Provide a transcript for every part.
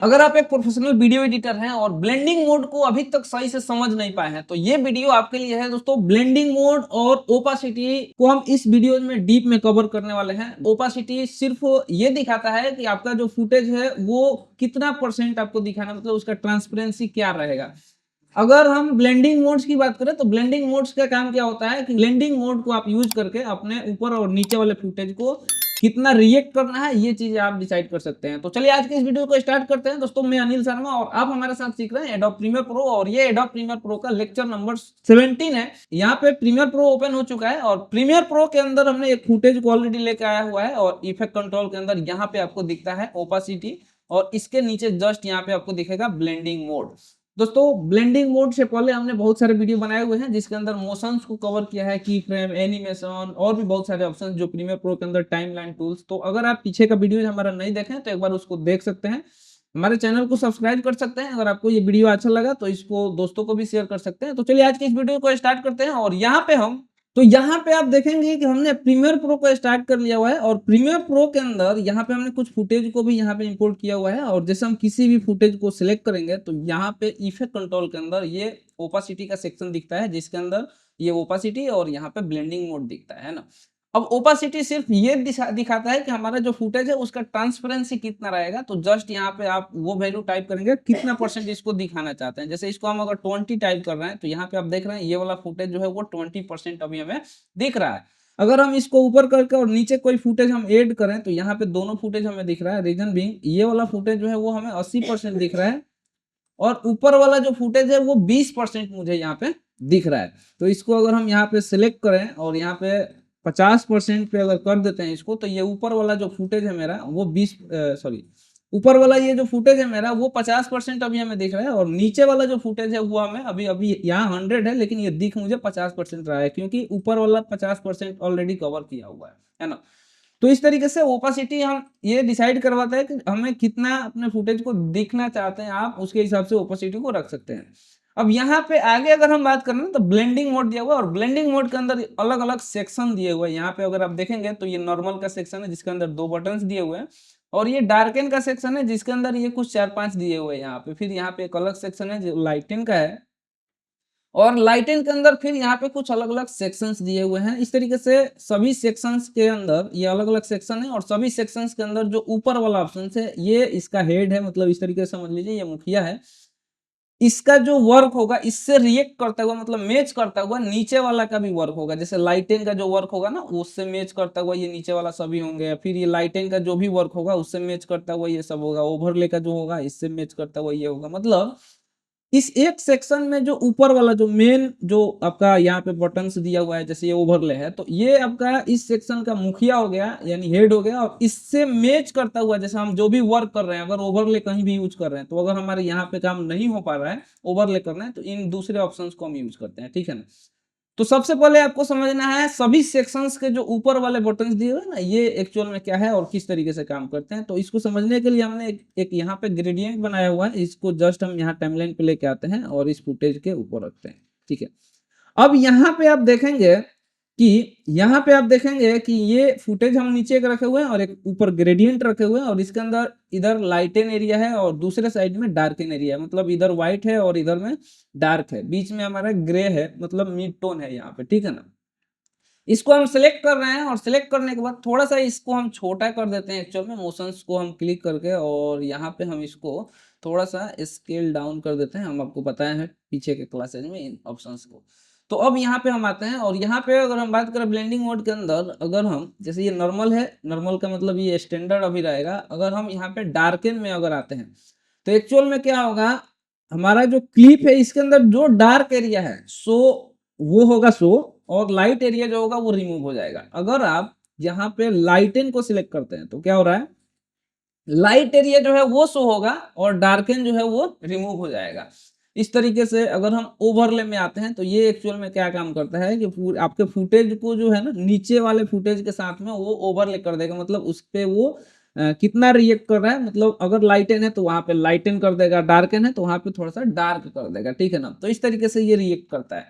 अगर आप एक प्रोफेशनल वीडियो एडिटर हैं और ब्लेंडिंग मोड को अभी तक सही से समझ नहीं पाए हैं तो ये वीडियो आपके लिए है दोस्तों। ब्लेंडिंग मोड और ओपासिटी को हम इस वीडियो में डीप में कवर करने वाले हैं। ओपासिटी सिर्फ ये दिखाता है कि आपका जो फुटेज है वो कितना परसेंट आपको दिखाना, मतलब उसका ट्रांसपेरेंसी क्या रहेगा। अगर हम ब्लेंडिंग मोड्स की बात करें तो ब्लेंडिंग मोड्स का काम क्या होता है कि ब्लेंडिंग मोड को आप यूज करके अपने ऊपर और नीचे वाले फुटेज को कितना रिएक्ट करना है ये चीजें आप डिसाइड कर सकते हैं। तो चलिए आज के इस वीडियो को स्टार्ट करते हैं दोस्तों। मैं अनिल शर्मा और आप हमारे साथ सीख रहे हैं एडोब प्रीमियर प्रो, और ये एडोब प्रीमियर प्रो का लेक्चर नंबर 17 है। यहाँ पे प्रीमियर प्रो ओपन हो चुका है और प्रीमियर प्रो के अंदर हमने एक फुटेज को ऑलरेडी लेके आया हुआ है और इफेक्ट कंट्रोल के अंदर यहाँ पे आपको दिखता है ओपासिटी और इसके नीचे जस्ट यहाँ पे आपको दिखेगा ब्लेंडिंग मोड। दोस्तों ब्लेंडिंग मोड से पहले हमने बहुत सारे वीडियो बनाए हुए हैं जिसके अंदर मोशंस को कवर किया है, की फ्रेम, एनिमेशन और भी बहुत सारे ऑप्शंस जो प्रीमियर प्रो के अंदर टाइमलाइन टूल्स। तो अगर आप पीछे का वीडियो हमारा नहीं देखें तो एक बार उसको देख सकते हैं। हमारे चैनल को सब्सक्राइब कर सकते हैं। अगर आपको ये वीडियो अच्छा लगा तो इसको दोस्तों को भी शेयर कर सकते हैं। तो चलिए आज की इस वीडियो को स्टार्ट करते हैं। और यहाँ पे हम यहाँ पे आप देखेंगे कि हमने प्रीमियर प्रो को स्टार्ट कर लिया हुआ है और प्रीमियर प्रो के अंदर यहाँ पे हमने कुछ फुटेज को भी यहाँ पे इंपोर्ट किया हुआ है। और जैसे हम किसी भी फुटेज को सिलेक्ट करेंगे तो यहाँ पे इफेक्ट कंट्रोल के अंदर ये ओपासिटी का सेक्शन दिखता है जिसके अंदर ये ओपासिटी और यहाँ पे ब्लेंडिंग मोड दिखता है ना। अब ओपासिटी सिर्फ ये दिखाता है कि हमारा जो फुटेज है उसका ट्रांसपेरेंसी कितना रहेगा। तो जस्ट यहाँ पे आप वो वैल्यू टाइप करेंगे कितना परसेंट इसको दिखाना चाहते हैं। जैसे इसको हम अगर 20 टाइप कर रहे हैं तो यहाँ पे आप देख रहे हैं ये वाला फुटेज जो है वो 20% अभी हमें दिख रहा है। अगर हम इसको ऊपर करके और नीचे कोई फुटेज हम ऐड करें तो यहाँ पे दोनों फुटेज हमें दिख रहा है। रीजन बीइंग ये वाला फुटेज जो है वो हमें 80% दिख रहा है और ऊपर वाला जो फुटेज है वो 20% मुझे यहाँ पे दिख रहा है। तो इसको अगर हम यहाँ पे सिलेक्ट करें और यहाँ पे 50% पे अगर कर देते हैं इसको तो ये ऊपर वाला जो फुटेज है मेरा वो ऊपर वाला ये जो फुटेज है मेरा वो 50% अभी हमें दिख रहा है और नीचे वाला जो फुटेज है वो हमें अभी अभी यहाँ 100 है लेकिन ये दिख मुझे 50% रहा है क्योंकि ऊपर वाला 50% ऑलरेडी कवर किया हुआ है ना। तो इस तरीके से ओपासिटी हम ये डिसाइड करवाता है कि हमें कितना अपने फुटेज को दिखना चाहते हैं, आप उसके हिसाब से ओपासिटी को रख सकते हैं। अब यहाँ पे आगे अगर हम बात करें तो ब्लेंडिंग मोड दिया हुआ है और ब्लेंडिंग मोड के अंदर अलग अलग सेक्शन दिए हुए हैं। यहाँ पे अगर आप देखेंगे तो ये नॉर्मल का सेक्शन है जिसके अंदर 2 बटन्स दिए हुए हैं और ये डार्कन का सेक्शन है जिसके अंदर ये कुछ 4-5 दिए हुए हैं यहाँ पे। फिर यहाँ पे एक अलग सेक्शन है जो लाइटन का है और लाइटन के अंदर फिर यहाँ पे कुछ अलग अलग सेक्शंस दिए हुए हैं। इस तरीके से सभी सेक्शंस के अंदर ये अलग अलग सेक्शन है और सभी सेक्शंस के अंदर जो ऊपर वाला ऑप्शन है ये इसका हेड है, मतलब इस तरीके से समझ लीजिए ये मुखिया है। इसका जो वर्क होगा इससे रिएक्ट करता हुआ, मतलब मैच करता हुआ नीचे वाला का भी वर्क होगा। जैसे लाइटन का जो वर्क होगा ना उससे मैच करता हुआ ये नीचे वाला सभी होंगे। फिर ये लाइटन का जो भी वर्क होगा उससे मैच करता हुआ ये सब होगा। ओवरले का जो होगा इससे मैच करता हुआ ये होगा। मतलब इस एक सेक्शन में जो ऊपर वाला जो मेन जो आपका यहाँ पे बटन्स दिया हुआ है जैसे ये ओवरले है तो ये आपका इस सेक्शन का मुखिया हो गया यानी हेड हो गया। और इससे मैच करता हुआ जैसे हम जो भी वर्क कर रहे हैं अगर ओवरले कहीं भी यूज कर रहे हैं तो अगर हमारे यहाँ पे काम नहीं हो पा रहा है ओवरले करना है तो इन दूसरे ऑप्शन को हम यूज करते हैं, ठीक है ना। तो सबसे पहले आपको समझना है सभी सेक्शंस के जो ऊपर वाले बटन्स दिए हुए ना ये एक्चुअल में क्या है और किस तरीके से काम करते हैं। तो इसको समझने के लिए हमने एक यहाँ पे ग्रेडियंट बनाया हुआ है। इसको जस्ट हम यहाँ टाइमलाइन पे लेके आते हैं और इस फुटेज के ऊपर रखते हैं, ठीक है। अब यहाँ पे आप देखेंगे कि ये फुटेज हम नीचे एक रखे हुए हैं और एक ऊपर ग्रेडियंट रखे हुए हैं और इसके अंदर इधर लाइटन एरिया है और दूसरे साइड में डार्कन एरिया है। मतलब इधर व्हाइट है और इधर में डार्क है, बीच में हमारा ग्रे है, मतलब मिड टोन है यहाँ पे, ठीक है ना। इसको हम सिलेक्ट कर रहे हैं और सिलेक्ट करने के बाद थोड़ा सा इसको हम छोटा कर देते हैं। एक्चुअल में मोशंस को हम क्लिक करके और यहाँ पे हम इसको थोड़ा सा स्केल डाउन कर देते हैं। हम आपको बताए हैं पीछे के क्लासेज में इन ऑप्शंस को। तो अब यहाँ पे हम आते हैं और यहाँ पे अगर हम बात करें ब्लेंडिंग मोड के अंदर अगर हम जैसे ये नॉर्मल है, नॉर्मल का मतलब ये स्टैंडर्ड अभी रहेगा। अगर हम यहाँ पे डार्कन में अगर आते हैं तो एक्चुअल में क्या होगा, हमारा जो क्लिप है इसके अंदर जो डार्क एरिया है सो वो होगा शो और लाइट एरिया जो होगा वो रिमूव हो जाएगा। अगर आप यहाँ पे लाइटन को सिलेक्ट करते हैं तो क्या हो रहा है, लाइट एरिया जो है वो शो होगा और डार्कन जो है वो रिमूव हो जाएगा। इस तरीके से अगर हम ओवरले में आते हैं तो ये एक्चुअल में क्या काम करता है कि आपके फुटेज को जो है ना नीचे वाले फुटेज के साथ में वो ओवरले कर देगा। मतलब उस पे वो कितना रिएक्ट कर रहा है, मतलब अगर लाइटन है तो वहां पे लाइटन कर देगा, डार्कन है तो वहां पे थोड़ा सा डार्क कर देगा, ठीक है ना। तो इस तरीके से ये रिएक्ट करता है।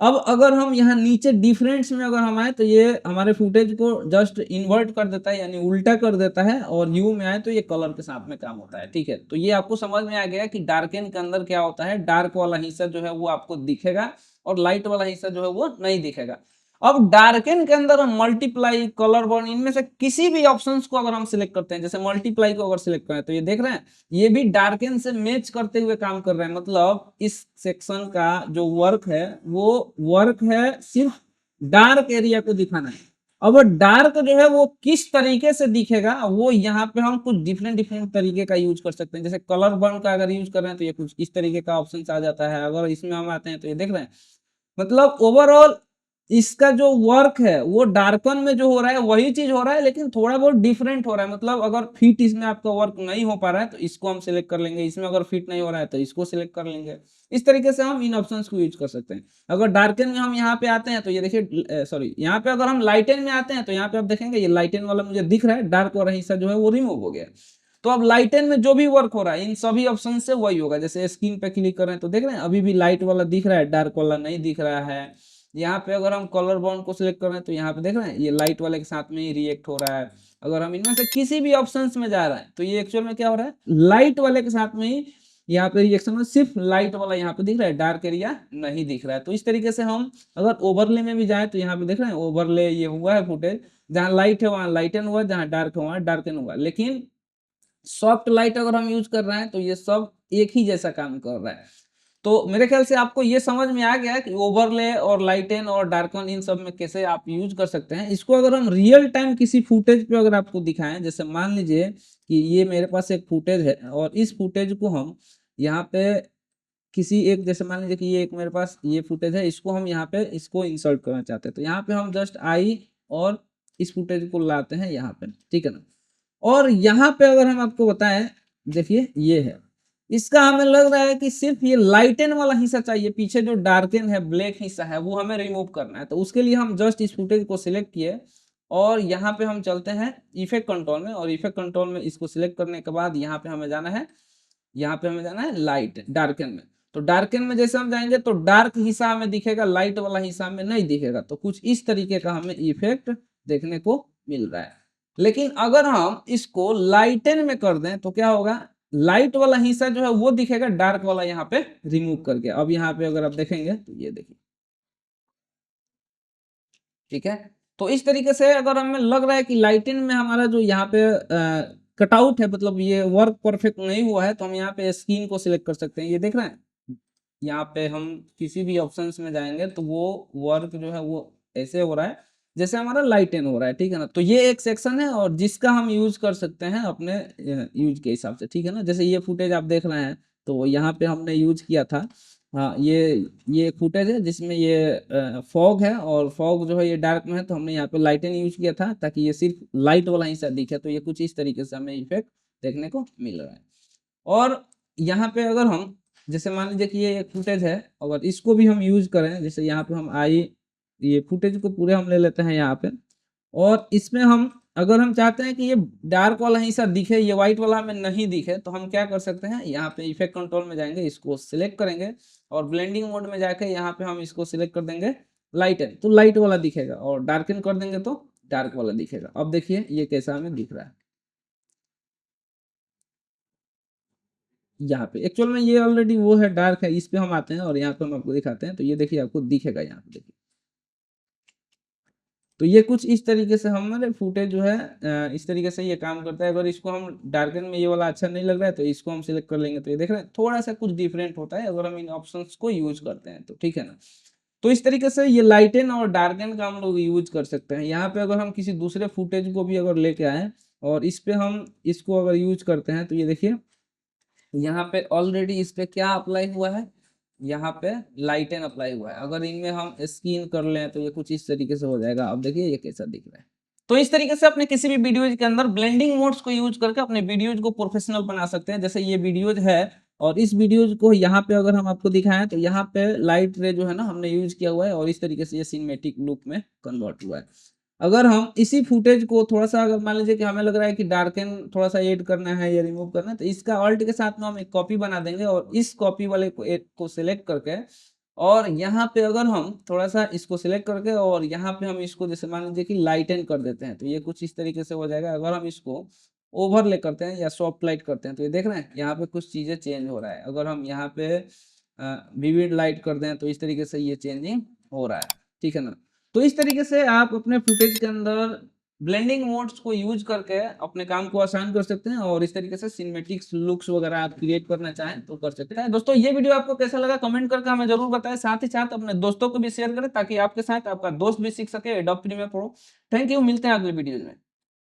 अब अगर हम यहाँ नीचे डिफरेंस में अगर हम आए तो ये हमारे फुटेज को जस्ट इन्वर्ट कर देता है, यानी उल्टा कर देता है, और व्यू में आए तो ये कलर के साथ में काम होता है। ठीक है, तो ये आपको समझ में आ गया कि डार्कन के अंदर क्या होता है। डार्क वाला हिस्सा जो है वो आपको दिखेगा और लाइट वाला हिस्सा जो है वो नहीं दिखेगा। अब डार्कन के अंदर हम मल्टीप्लाई, कलर बर्न, इनमें से किसी भी ऑप्शंस को अगर हम सिलेक्ट करते हैं, जैसे मल्टीप्लाई को अगर सिलेक्ट करें तो ये देख रहे हैं ये भी डार्कन से मैच करते हुए काम कर रहे हैं। मतलब इस सेक्शन का जो वर्क है वो वर्क है सिर्फ डार्क एरिया को दिखाना है। अब डार्क जो है वो किस तरीके से दिखेगा वो यहाँ पे हम कुछ डिफरेंट डिफरेंट तरीके का यूज कर सकते हैं। जैसे कलर बर्न का अगर यूज कर रहे हैं तो ये कुछ इस तरीके का ऑप्शन आ जाता है। अगर इसमें हम आते हैं तो ये देख रहे हैं, मतलब ओवरऑल इसका जो वर्क है वो डार्कन में जो हो रहा है वही चीज हो रहा है, लेकिन थोड़ा बहुत डिफरेंट हो रहा है। मतलब अगर फिट इसमें आपका वर्क नहीं हो पा रहा है तो इसको हम सिलेक्ट कर लेंगे, इसमें अगर फिट नहीं हो रहा है तो इसको सिलेक्ट कर लेंगे। इस तरीके से हम इन ऑप्शंस को यूज कर सकते हैं। अगर डार्कन में हम यहाँ पे आते हैं तो ये देखिए, सॉरी, यहाँ पे अगर हम लाइटन में आते हैं तो यहाँ पे आप देखेंगे ये लाइटन वाला मुझे दिख रहा है, डार्क वाला हिस्सा जो है वो रिमूव हो गया। तो अब लाइटन में जो भी वर्क हो रहा है इन सभी ऑप्शन से वही होगा। जैसे स्क्रीन पे क्लिक कर रहे हैं तो देख रहे हैं अभी भी लाइट वाला दिख रहा है, डार्क वाला नहीं दिख रहा है। यहाँ पे अगर हम कलर बॉन्ड को सिलेक्ट कर रहे हैं तो यहाँ पे देख रहे हैं ये लाइट वाले के साथ में ही रिएक्ट हो रहा है। अगर हम इनमें से किसी भी ऑप्शंस में जा रहे हैं तो ये एक्चुअल में क्या हो रहा है, लाइट वाले के साथ में ही यहाँ पे रिएक्शन में सिर्फ लाइट वाला यहाँ पे दिख रहा है, डार्क एरिया नहीं दिख रहा है। तो इस तरीके से हम अगर ओवरले में भी जाए तो यहाँ पे देख रहे हैं ओवरले ये हुआ है फुटेज, जहाँ लाइट है वहाँ लाइटन हुआ, जहाँ डार्क है वहाँ डार्कन हुआ। लेकिन सॉफ्ट लाइट अगर हम यूज कर रहे हैं तो ये सब एक ही जैसा काम कर रहा है। तो मेरे ख्याल से आपको ये समझ में आ गया कि ओवरले और लाइटन और डार्कन इन सब में कैसे आप यूज कर सकते हैं। इसको अगर हम रियल टाइम किसी फुटेज पे अगर आपको दिखाएं, जैसे मान लीजिए कि ये मेरे पास एक फुटेज है और इस फुटेज को हम यहाँ पे किसी एक, जैसे मान लीजिए कि ये एक मेरे पास ये फुटेज है, इसको हम यहाँ पे इसको इंसर्ट करना चाहते हैं तो यहाँ पे हम जस्ट आई और इस फुटेज को लाते हैं यहाँ पे, ठीक है ना। और यहाँ पे अगर हम आपको बताएं, देखिए ये है, इसका हमें लग रहा है कि सिर्फ ये लाइटन वाला हिस्सा चाहिए, पीछे जो डार्कन है ब्लैक हिस्सा है वो हमें रिमूव करना है। तो उसके लिए हम जस्ट इस फुटेज को सिलेक्ट किए और यहाँ पे हम चलते हैं इफेक्ट कंट्रोल में, और इफेक्ट कंट्रोल में इसको सिलेक्ट करने के बाद यहाँ पे हमें जाना है, यहाँ पे हमें जाना है लाइट डार्कन में। तो डार्कन में जैसे हम जाएंगे तो डार्क हिस्सा हमें दिखेगा, लाइट वाला हिस्सा हमें नहीं दिखेगा। तो कुछ इस तरीके का हमें इफेक्ट देखने को मिल रहा है। लेकिन अगर हम इसको लाइटन में कर दें तो क्या होगा, लाइट वाला हिस्सा जो है वो दिखेगा, डार्क वाला यहाँ पे रिमूव करके। अब यहाँ पे अगर आप देखेंगे तो ये देखिए, ठीक है। तो इस तरीके से अगर हमें लग रहा है कि लाइटिन में हमारा जो यहाँ पे कटआउट है, मतलब ये वर्क परफेक्ट नहीं हुआ है, तो हम यहाँ पे स्क्रीन को सिलेक्ट कर सकते हैं। ये देख रहे हैं यहाँ पे हम किसी भी ऑप्शंस में जाएंगे तो वो वर्क जो है वो ऐसे हो रहा है जैसे हमारा लाइटन हो रहा है, ठीक है ना। तो ये एक सेक्शन है और जिसका हम यूज कर सकते हैं अपने यूज के हिसाब से, ठीक है ना। जैसे ये फुटेज आप देख रहे हैं तो यहाँ पे हमने यूज किया था, हाँ ये फुटेज है जिसमें ये फॉग है, और फॉग जो है ये डार्क में है तो हमने यहाँ पे लाइटन यूज किया था ताकि ये सिर्फ लाइट वाला हिस्सा दिखे। तो ये कुछ इस तरीके से हमें इफेक्ट देखने को मिल रहा है। और यहाँ पे अगर हम जैसे मान लीजिए कि ये एक फुटेज है, अगर इसको भी हम यूज करें, जैसे यहाँ पे हम आई, ये फुटेज को पूरे हम ले लेते हैं यहाँ पे, और इसमें हम अगर हम चाहते हैं कि ये डार्क वाला हिस्सा दिखे, ये व्हाइट वाला हमें नहीं दिखे, तो हम क्या कर सकते हैं, यहाँ पे इफेक्ट कंट्रोल में जाएंगे, इसको सिलेक्ट करेंगे और ब्लेंडिंग मोड में जाके यहाँ पे हम इसको सिलेक्ट कर देंगे लाइटन, तो लाइट वाला दिखेगा, और डार्कन कर देंगे तो डार्क वाला दिखेगा। अब देखिए ये कैसा हमें दिख रहा है। यहाँ पे एक्चुअल में ये ऑलरेडी वो है, डार्क है, इस पे हम आते हैं और यहाँ पे हम आपको दिखाते हैं तो ये देखिए आपको दिखेगा यहाँ पे, देखिए। तो ये कुछ इस तरीके से हमारे फुटेज जो है इस तरीके से ये काम करता है। अगर इसको हम डार्कन में ये वाला अच्छा नहीं लग रहा है तो इसको हम सिलेक्ट कर लेंगे, तो ये देख रहे हैं थोड़ा सा कुछ डिफरेंट होता है अगर हम इन ऑप्शंस को यूज करते हैं तो, ठीक है ना। तो इस तरीके से ये लाइटन और डार्कन का हम लोग यूज कर सकते हैं। यहाँ पे अगर हम किसी दूसरे फुटेज को भी अगर लेके आए और इस पे हम इसको अगर यूज करते हैं तो ये देखिए यहाँ पे ऑलरेडी इस पे क्या अप्लाई हुआ है, यहाँ पे लाइटन अप्लाई हुआ है। अगर इनमें हम स्किन कर लें तो ये कुछ इस तरीके से हो जाएगा। अब देखिए ये कैसा दिख रहा है। तो इस तरीके से अपने किसी भी वीडियोज के अंदर ब्लेंडिंग मोड्स को यूज करके अपने वीडियोज को प्रोफेशनल बना सकते हैं। जैसे ये वीडियोज है और इस वीडियोज को यहाँ पे अगर हम आपको दिखाएं तो यहाँ पे लाइट रे जो है ना हमने यूज किया हुआ है और इस तरीके से ये सिनेमैटिक लुक में कन्वर्ट हुआ है। अगर हम इसी फुटेज को थोड़ा सा, अगर मान लीजिए कि हमें लग रहा है कि डार्कन थोड़ा सा ऐड करना है या रिमूव करना है, तो इसका ऑल्ट के साथ में हम एक कॉपी बना देंगे और इस कॉपी वाले को सिलेक्ट करके और यहाँ पे अगर हम थोड़ा सा इसको सिलेक्ट करके और यहाँ पे हम इसको जैसे मान लीजिए कि लाइटन कर देते हैं, तो ये कुछ इस तरीके से हो जाएगा। अगर हम इसको ओवरले करते हैं या सॉफ्ट लाइट करते हैं तो ये देख रहे हैं यहाँ पे कुछ चीजें चेंज हो रहा है। अगर हम यहाँ पे विविड लाइट कर दें तो इस तरीके से ये चेंजिंग हो रहा है, ठीक है ना। तो इस तरीके से आप अपने फुटेज के अंदर ब्लेंडिंग मोड्स को यूज करके अपने काम को आसान कर सकते हैं और इस तरीके से सिनेमैटिक्स लुक्स वगैरह आप क्रिएट करना चाहें तो कर सकते हैं। दोस्तों ये वीडियो आपको कैसा लगा कमेंट करके हमें जरूर बताएं, साथ ही साथ अपने दोस्तों को भी शेयर करें ताकि आपके साथ आपका दोस्त भी सीख सके Adobe Premiere Pro. Thank you, मिलते हैं अगले वीडियो में।